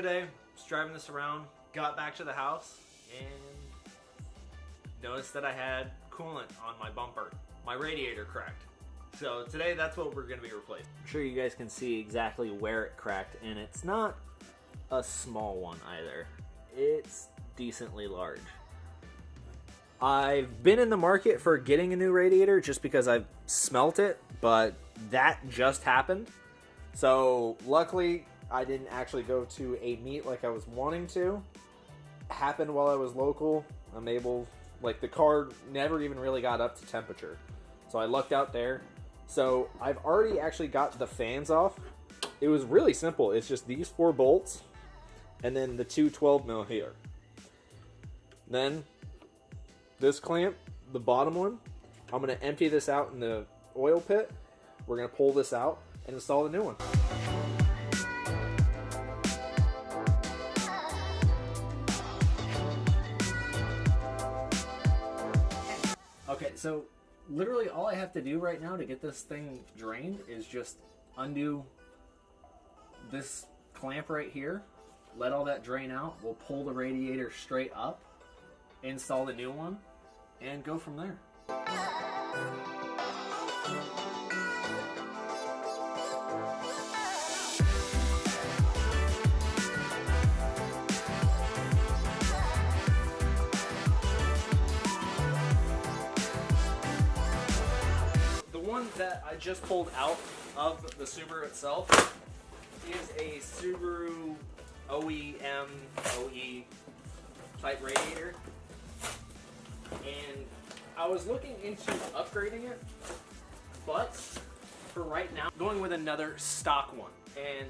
day, was driving this around, got back to the house, and noticed that I had coolant on my bumper. My radiator cracked. So today, that's what we're gonna be replacing. I'm sure you guys can see exactly where it cracked, and it's not a small one either. It's decently large. I've been in the market for getting a new radiator just because I've smelt it, but that just happened. So luckily, I didn't actually go to a meet like I was wanting to. It happened while I was local. I'm able, like, the car never even really got up to temperature. So I lucked out there. So I've already actually got the fans off. It was really simple. It's just these 4 bolts and then the two 12mm here. Then this clamp, the bottom one, I'm going to empty this out in the oil pit. We're going to pull this out and install the new one. Okay, so literally all I have to do right now to get this thing drained is just undo this clamp right here, let all that drain out, we'll pull the radiator straight up, install the new one, and go from there. That I just pulled out of the Subaru itself is a Subaru OEM OE type radiator, and I was looking into upgrading it, but for right now, going with another stock one. And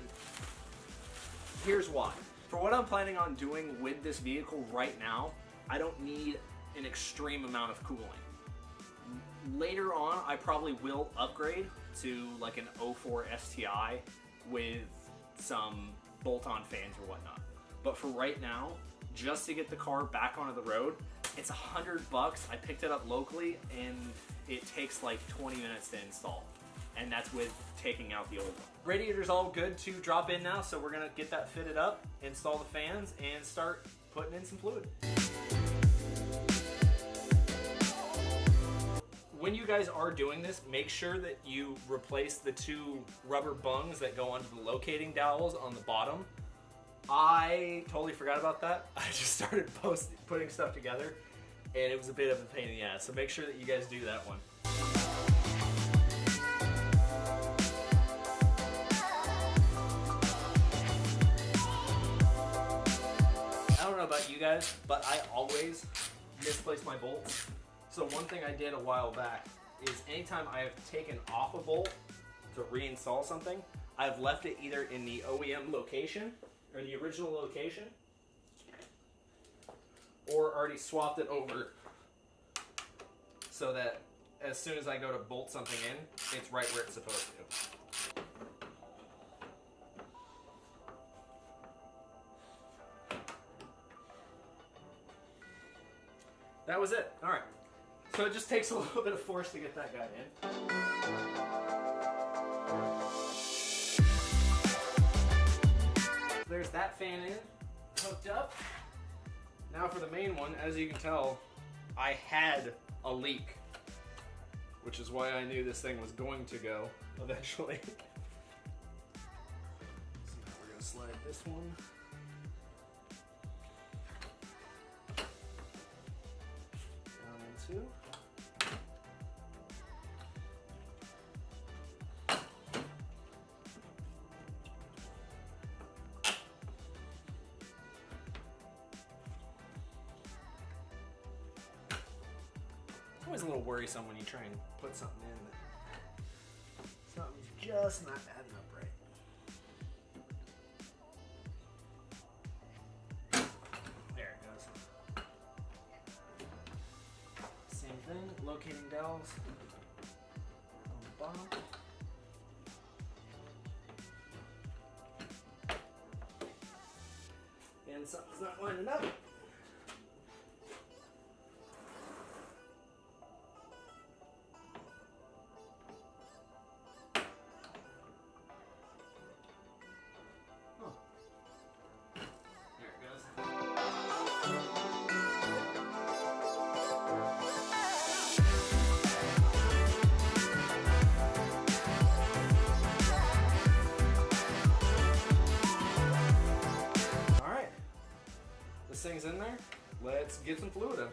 here's why. For what I'm planning on doing with this vehicle right now, I don't need an extreme amount of cooling. Later on, I probably will upgrade to like an 04 STI with some bolt-on fans or whatnot. But for right now, just to get the car back onto the road, it's $100. I picked it up locally, and it takes like 20 minutes to install. And that's with taking out the old one. Radiator's all good to drop in now, so we're gonna get that fitted up, install the fans, and start putting in some fluid. When you guys are doing this, make sure that you replace the 2 rubber bungs that go onto the locating dowels on the bottom. I totally forgot about that. I just started putting stuff together, and it was a bit of a pain in the ass. So make sure that you guys do that one. I don't know about you guys, but I always misplace my bolts. So one thing I did a while back is anytime I have taken off a bolt to reinstall something, I've left it either in the OEM location or the original location, or already swapped it over so that as soon as I go to bolt something in, it's right where it's supposed to. That was it. All right. So it just takes a little bit of force to get that guy in. There's that fan in, hooked up. Now for the main one, as you can tell, I had a leak, which is why I knew this thing was going to go eventually. So now we're gonna slide this one. Down into. It's always a little worrisome when you try and put something in that something's just not adding up right. There it goes. Same thing, locating dowels on the bottom. And something's not lining up. everything's in there, let's get some fluid in.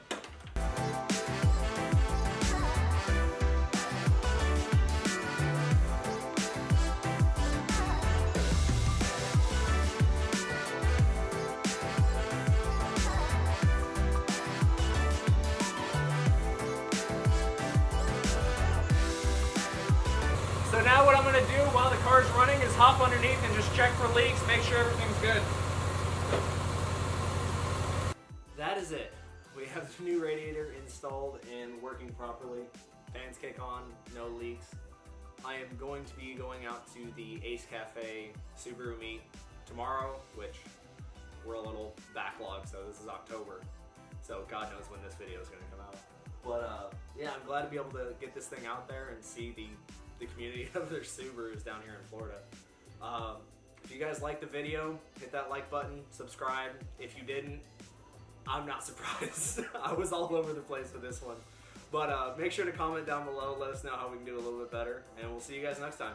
So now what I'm going to do while the car's running is hop underneath and just check for leaks, make sure everything's good. That is it. We have the new radiator installed and working properly. Fans kick on, no leaks. I am going to be going out to the Ace Cafe Subaru meet tomorrow, which we're a little backlogged, so this is October. So God knows when this video is going to come out. But yeah, I'm glad to be able to get this thing out there and see the community of their Subarus down here in Florida. If you guys liked the video, hit that like button, subscribe. If you didn't, I'm not surprised. I was all over the place with this one. But make sure to comment down below, let us know how we can do a little bit better, and we'll see you guys next time.